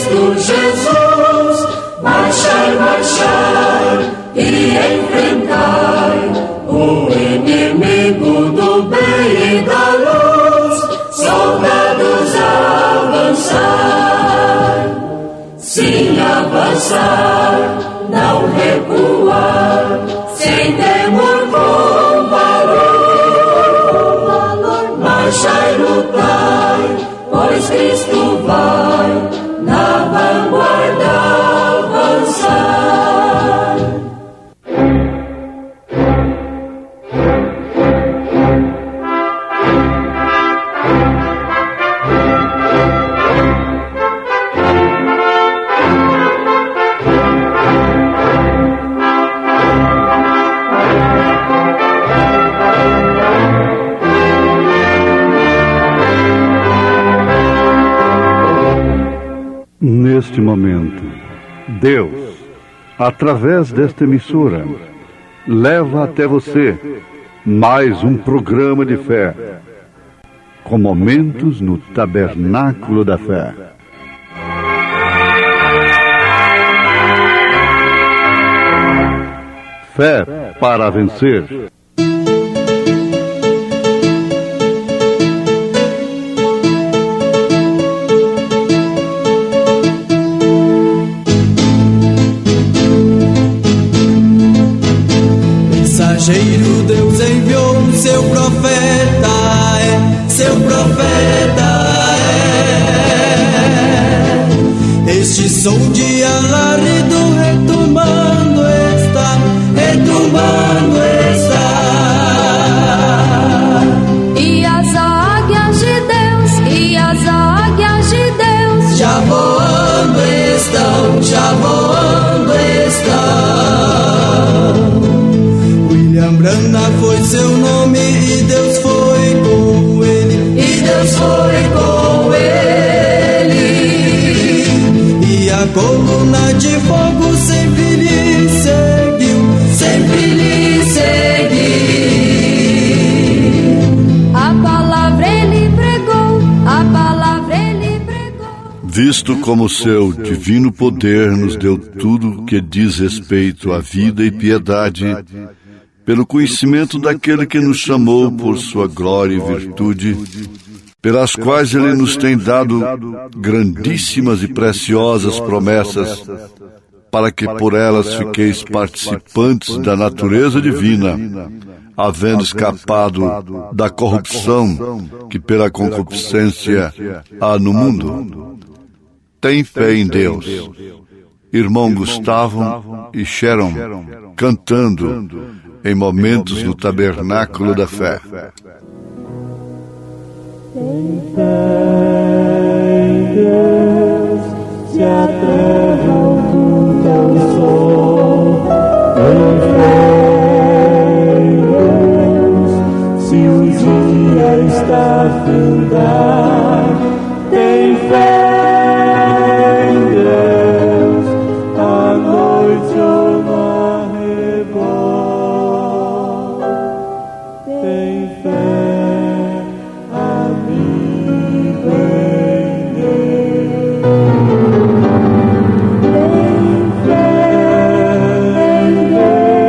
Cristo Jesus, marchai, marchai e enfrentai o inimigo do bem e da luz. Soldados, avançai, sim, avançar, não recuar, sem temor, com valor, marchai, lutai, pois Cristo vai na vanguarda avançar. Neste momento, Deus, através desta emissora, leva até você mais um programa de fé, com momentos no Tabernáculo da Fé. Fé para vencer. Mensageiro, Deus enviou seu profeta, seu profeta Este som de alarido retumbando está, E as águias de Deus, já voando estão, William Branham foi seu nome e Deus foi com ele, E a coluna de fogo sempre lhe seguiu, A palavra ele pregou, Visto como seu divino poder nos deu tudo que diz respeito à vida e piedade, pelo conhecimento daquele que nos chamou por sua glória e virtude, pelas quais ele nos tem dado grandíssimas e preciosas promessas, para que por elas fiqueis participantes da natureza divina, havendo escapado da corrupção que pela concupiscência há no mundo. Tem fé em Deus. Irmão Gustavo e Sharon cantando em momentos no Tabernáculo da Fé. Tem fé em Deus, se a terra oculta o sol. Tem fé em Deus, se o dia está a findar. Tem fé em Deus, a noite ou no arrebol. Tem fé, amigo, em Deus. Tem fé em Deus.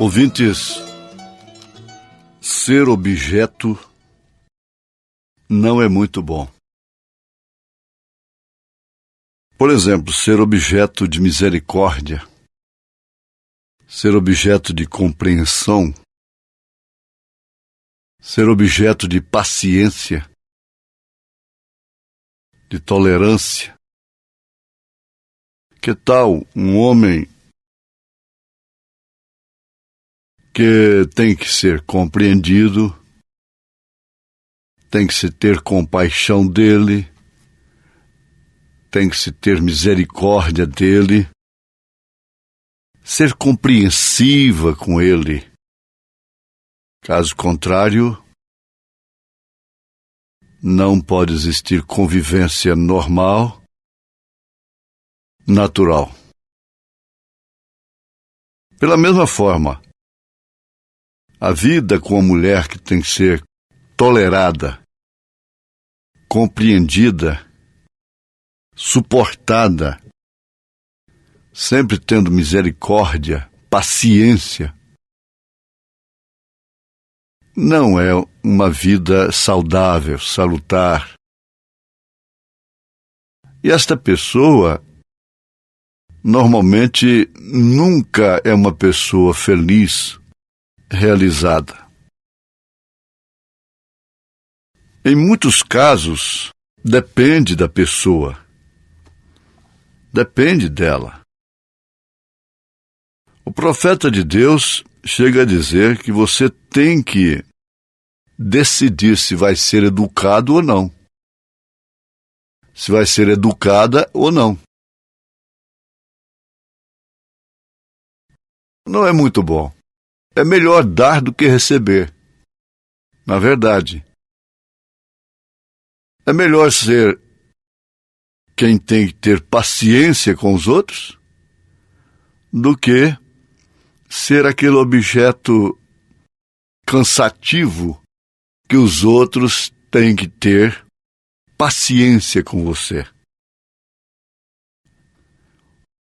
Ouvintes, ser objeto não é muito bom. Por exemplo, ser objeto de misericórdia, ser objeto de compreensão, ser objeto de paciência, de tolerância. Que tal um homem que tem que ser compreendido, tem que se ter compaixão dele, tem que se ter misericórdia dele, ser compreensiva com ele. Caso contrário, não pode existir convivência normal, natural. Pela mesma forma, a vida com a mulher que tem que ser tolerada, compreendida, suportada, sempre tendo misericórdia, paciência, não é uma vida saudável, salutar. E esta pessoa, normalmente, nunca é uma pessoa feliz, realizada. Em muitos casos, depende da pessoa. Depende dela. O profeta de Deus chega a dizer que você tem que decidir se vai ser educado ou não. Se vai ser educada ou não. Não é muito bom. É melhor dar do que receber. Na verdade, é melhor ser quem tem que ter paciência com os outros do que ser aquele objeto cansativo que os outros têm que ter paciência com você.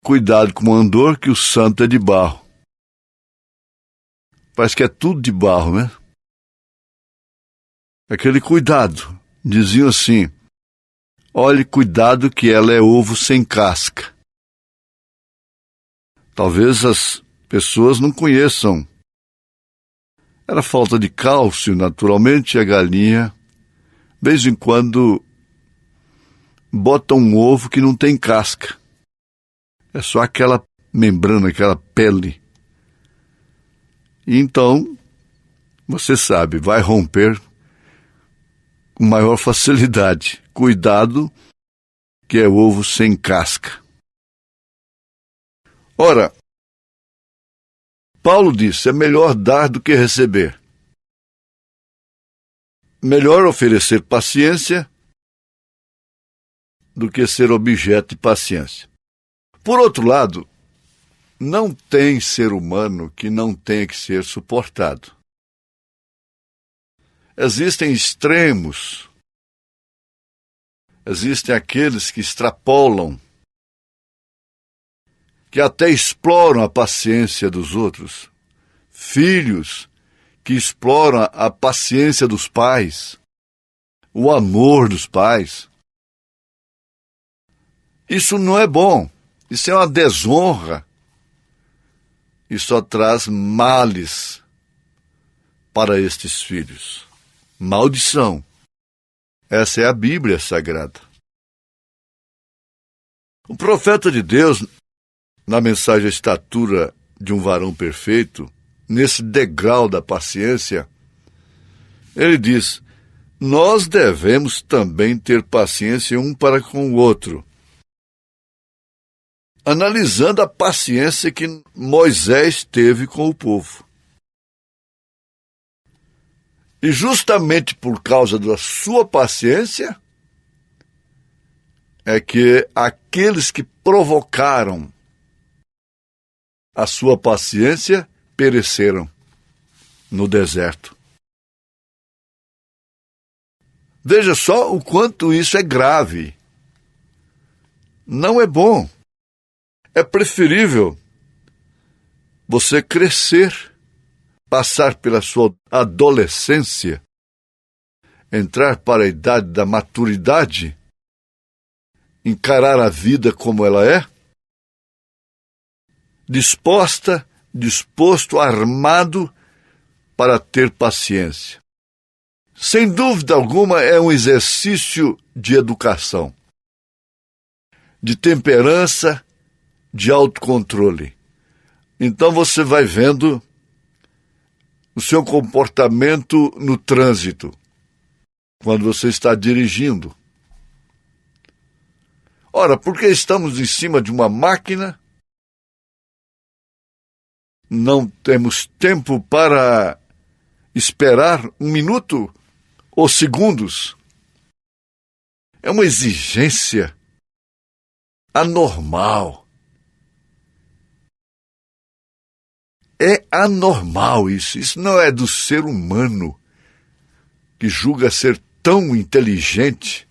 Cuidado com o andor, que o santo é de barro. Parece que é tudo de barro, né? Aquele cuidado. Diziam assim: olhe, cuidado que ela é ovo sem casca. Talvez as pessoas não conheçam. Era falta de cálcio, naturalmente, a galinha, de vez em quando, bota um ovo que não tem casca. É só aquela membrana, aquela pele. E então, você sabe, vai romper com maior facilidade. Cuidado, que é ovo sem casca. Ora, Paulo disse, é melhor dar do que receber. Melhor oferecer paciência do que ser objeto de paciência. Por outro lado, não tem ser humano que não tenha que ser suportado. Existem extremos. Existem aqueles que extrapolam, que até exploram a paciência dos outros. Filhos que exploram a paciência dos pais, o amor dos pais. Isso não é bom. Isso é uma desonra. E só traz males para estes filhos. Maldição. Essa é a Bíblia Sagrada. O profeta de Deus, na mensagem A Estatura de um Varão Perfeito, nesse degrau da paciência, ele diz, nós devemos também ter paciência um para com o outro. Analisando a paciência que Moisés teve com o povo. E justamente por causa da sua paciência, é que aqueles que provocaram a sua paciência pereceram no deserto. Veja só o quanto isso é grave. Não é bom. É preferível você crescer passar pela sua adolescência, entrar para a idade da maturidade, encarar a vida como ela é, disposto, armado para ter paciência. Sem dúvida alguma, é um exercício de educação, de temperança, de autocontrole. Então você vai vendo o seu comportamento no trânsito, quando você está dirigindo. Ora, porque estamos em cima de uma máquina, não temos tempo para esperar 1 minuto ou segundos. É uma exigência anormal. É anormal isso. Isso não é do ser humano que julga ser tão inteligente,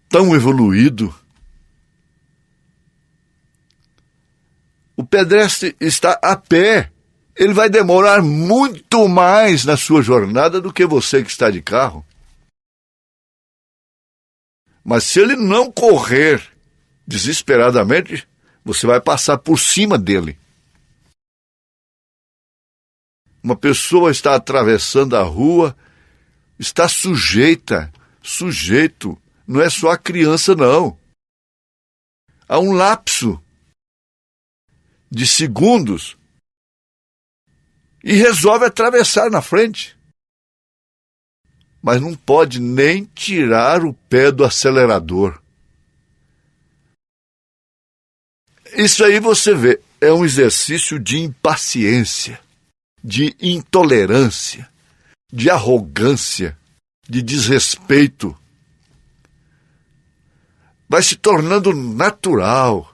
tão evoluído. O pedestre está a pé. Ele vai demorar muito mais na sua jornada do que você que está de carro. Mas se ele não correr desesperadamente, você vai passar por cima dele. Uma pessoa está atravessando a rua, está sujeito, não é só a criança, não. Há um lapso de segundos e resolve atravessar na frente. Mas não pode nem tirar o pé do acelerador. Isso aí você vê, é um exercício de impaciência, de intolerância, de arrogância, de desrespeito. Vai se tornando natural.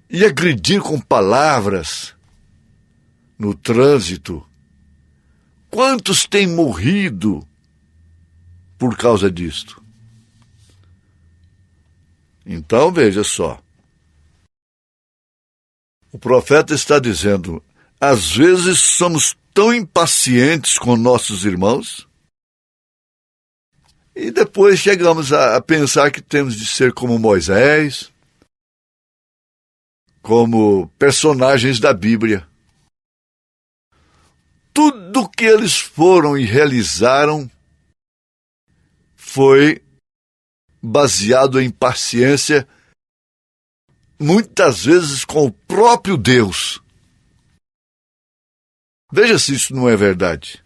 E agredir com palavras no trânsito. Quantos têm morrido por causa disto? Então, veja só. O profeta está dizendo, às vezes somos tão impacientes com nossos irmãos e depois chegamos a pensar que temos de ser como Moisés, como personagens da Bíblia. Tudo que eles foram e realizaram foi baseado em paciência, muitas vezes com o próprio Deus. Veja se isso não é verdade.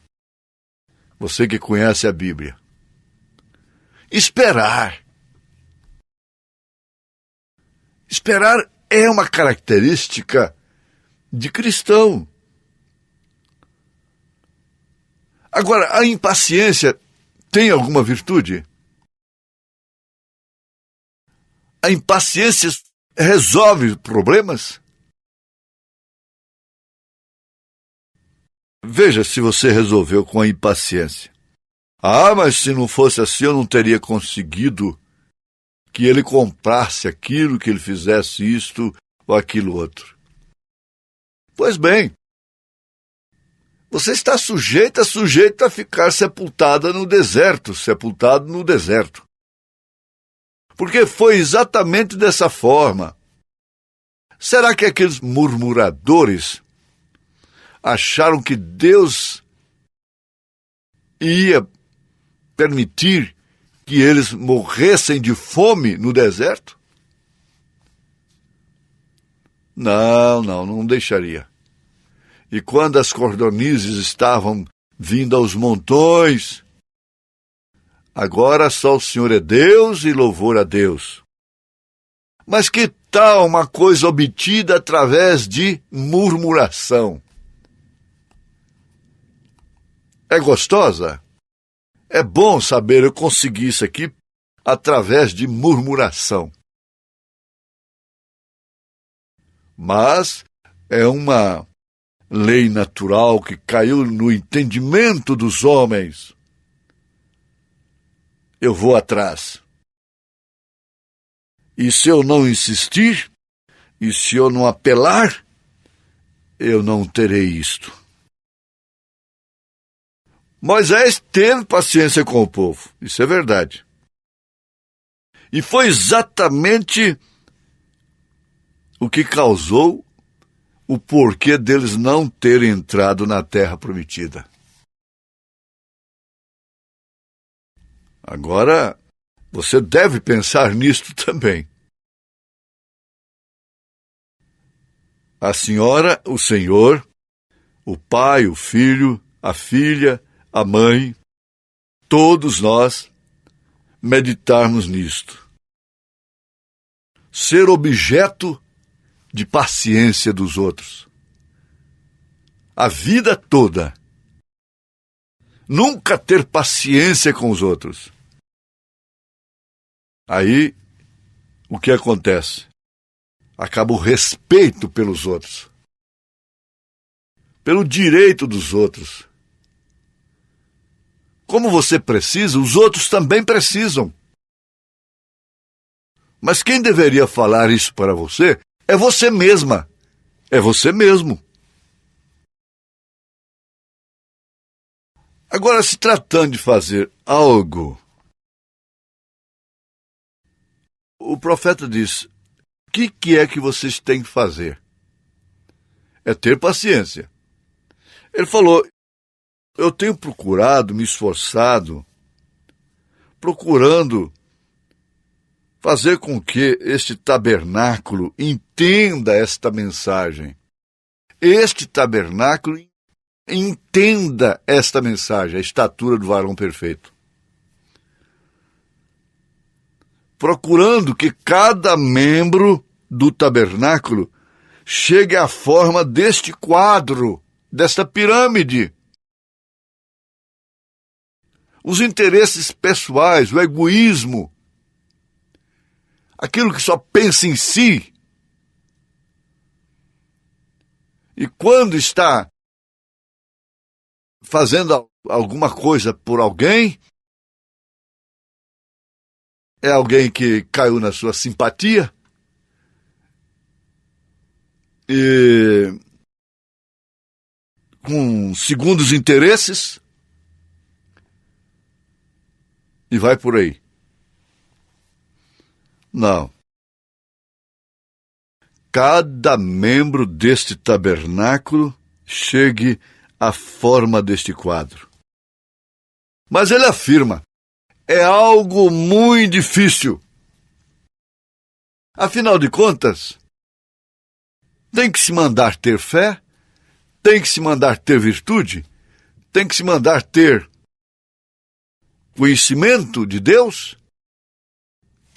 Você que conhece a Bíblia. Esperar. Esperar é uma característica de cristão. Agora, a impaciência tem alguma virtude? A impaciência resolve problemas? Veja se você resolveu com a impaciência. Ah, mas se não fosse assim eu não teria conseguido que ele comprasse aquilo, que ele fizesse isto ou aquilo outro. Pois bem, você está sujeito a ficar sepultado no deserto. Porque foi exatamente dessa forma. Será que aqueles murmuradores acharam que Deus ia permitir que eles morressem de fome no deserto? Não deixaria. E quando as cordonizes estavam vindo aos montões, agora só o Senhor é Deus e louvor a Deus. Mas que tal uma coisa obtida através de murmuração? É gostosa? É bom saber, eu consegui isso aqui através de murmuração. Mas é uma lei natural que caiu no entendimento dos homens. Eu vou atrás. E se eu não insistir, e se eu não apelar, eu não terei isto. Moisés teve paciência com o povo, isso é verdade. E foi exatamente o que causou o porquê deles não terem entrado na terra prometida. Agora, você deve pensar nisto também. A senhora, o senhor, o pai, o filho, a filha, a mãe, todos nós meditarmos nisto. Ser objeto de paciência dos outros. A vida toda. Nunca ter paciência com os outros. Aí, o que acontece? Acaba o respeito pelos outros. Pelo direito dos outros. Como você precisa, os outros também precisam. Mas quem deveria falar isso para você é você mesma. É você mesmo. Agora, se tratando de fazer algo, o profeta diz, o que é que vocês têm que fazer? É ter paciência. Ele falou, eu tenho procurado, me esforçado, procurando fazer com que este tabernáculo entenda esta mensagem. Este tabernáculo entenda esta mensagem, a estatura do varão perfeito. Procurando que cada membro do tabernáculo chegue à forma deste quadro, desta pirâmide. Os interesses pessoais, o egoísmo, aquilo que só pensa em si. E quando está fazendo alguma coisa por alguém, é alguém que caiu na sua simpatia e com segundos interesses e vai por aí. Não. Cada membro deste tabernáculo chegue à forma deste quadro. Mas ele afirma, é algo muito difícil. Afinal de contas, tem que se mandar ter fé, tem que se mandar ter virtude, tem que se mandar ter conhecimento de Deus,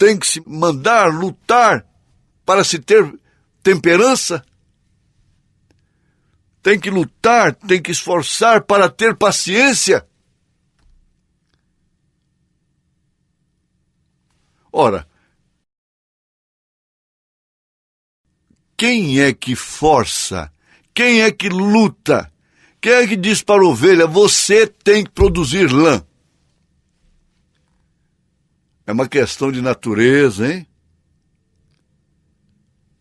tem que se mandar lutar para se ter temperança, tem que lutar, tem que esforçar para ter paciência. Ora, quem é que força? Quem é que luta? Quem é que diz para a ovelha, você tem que produzir lã? É uma questão de natureza, hein?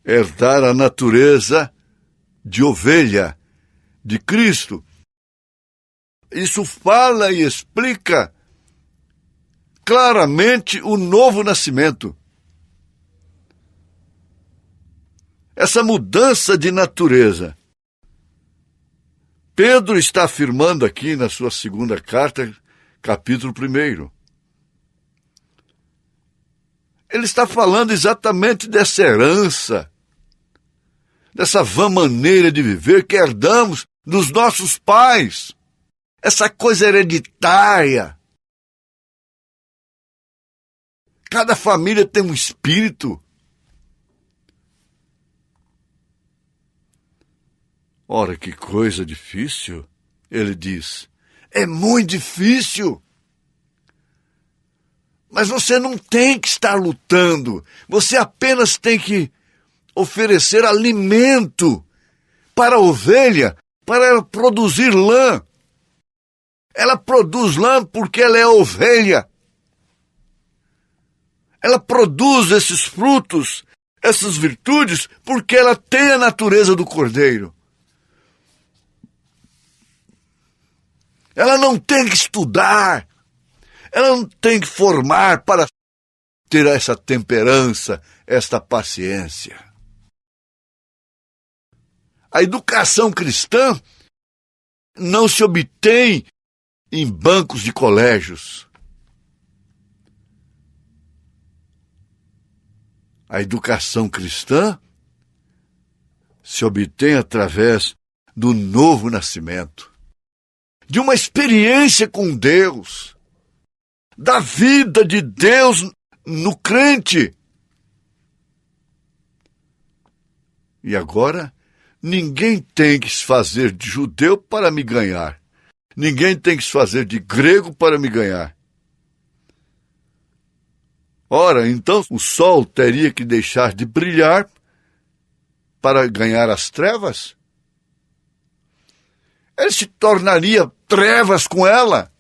Herdar a natureza de ovelha, de Cristo. Isso fala e explica claramente o novo nascimento. Essa mudança de natureza. Pedro está afirmando aqui na sua segunda carta, capítulo 1. Ele está falando exatamente dessa herança, dessa vã maneira de viver que herdamos dos nossos pais. Essa coisa hereditária. Cada família tem um espírito. Ora, que coisa difícil, ele diz. É muito difícil. Mas você não tem que estar lutando. Você apenas tem que oferecer alimento para a ovelha, para ela produzir lã. Ela produz lã porque ela é ovelha. Ela produz esses frutos, essas virtudes, porque ela tem a natureza do cordeiro. Ela não tem que estudar. Ela não tem que formar para ter essa temperança, esta paciência. A educação cristã não se obtém em bancos de colégios. A educação cristã se obtém através do novo nascimento, de uma experiência com Deus, da vida de Deus no crente. E agora, ninguém tem que se fazer de judeu para me ganhar. Ninguém tem que se fazer de grego para me ganhar. Ora, então o sol teria que deixar de brilhar para ganhar as trevas? Ele se tornaria trevas com ela.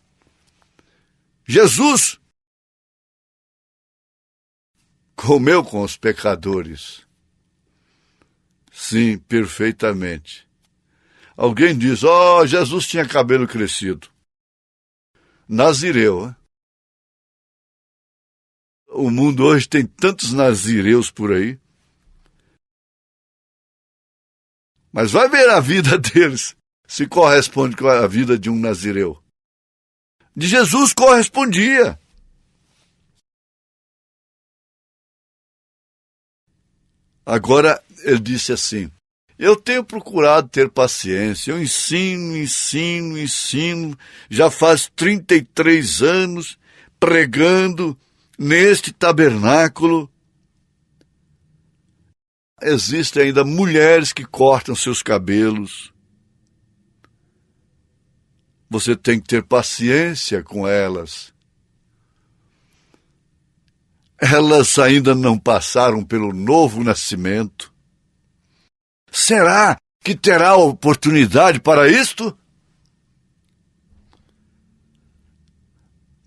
Jesus comeu com os pecadores. Sim, perfeitamente. Alguém diz, Jesus tinha cabelo crescido. Nazireu, hein? O mundo hoje tem tantos nazireus por aí. Mas vai ver a vida deles, se corresponde com a vida de um nazireu. De Jesus correspondia. Agora, ele disse assim, eu tenho procurado ter paciência, eu ensino, já faz 33 anos, pregando neste tabernáculo. Existem ainda mulheres que cortam seus cabelos. Você tem que ter paciência com elas. Elas ainda não passaram pelo novo nascimento. Será que terá oportunidade para isto?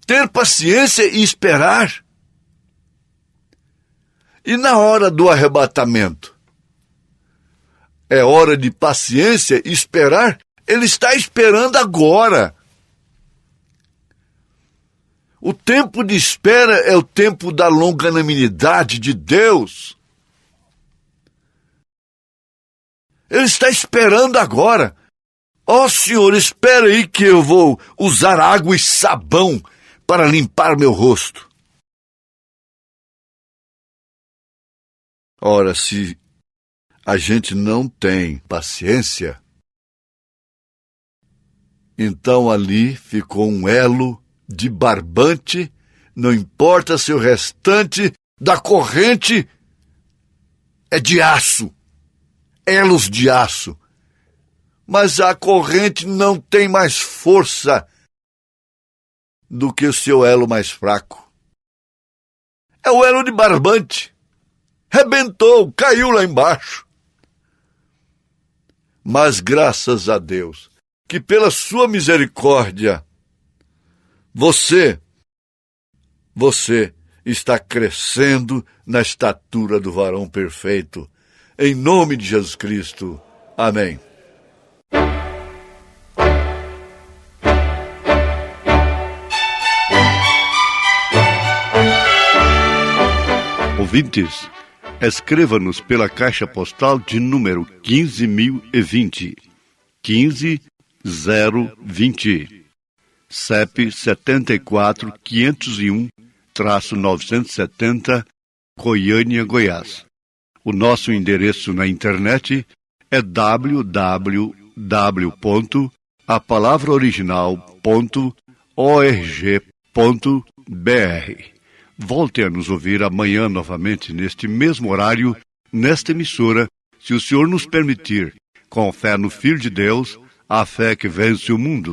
Ter paciência e esperar. E na hora do arrebatamento? É hora de paciência e esperar? Ele está esperando agora. O tempo de espera é o tempo da longanimidade de Deus. Ele está esperando agora. Senhor, espera aí que eu vou usar água e sabão para limpar meu rosto. Ora, se a gente não tem paciência, então ali ficou um elo de barbante, não importa se o restante da corrente é de aço, elos de aço, mas a corrente não tem mais força do que o seu elo mais fraco. É o elo de barbante. Rebentou, caiu lá embaixo. Mas graças a Deus, que pela sua misericórdia, você está crescendo na estatura do varão perfeito. Em nome de Jesus Cristo. Amém. Ouvintes, escreva-nos pela caixa postal de número 15.020, 15020, CEP 74.501-970, Goiânia, Goiás. O nosso endereço na internet é www.apalavraoriginal.org.br. Volte a nos ouvir amanhã novamente neste mesmo horário, nesta emissora, se o Senhor nos permitir, com fé no Filho de Deus, a fé que vence o mundo.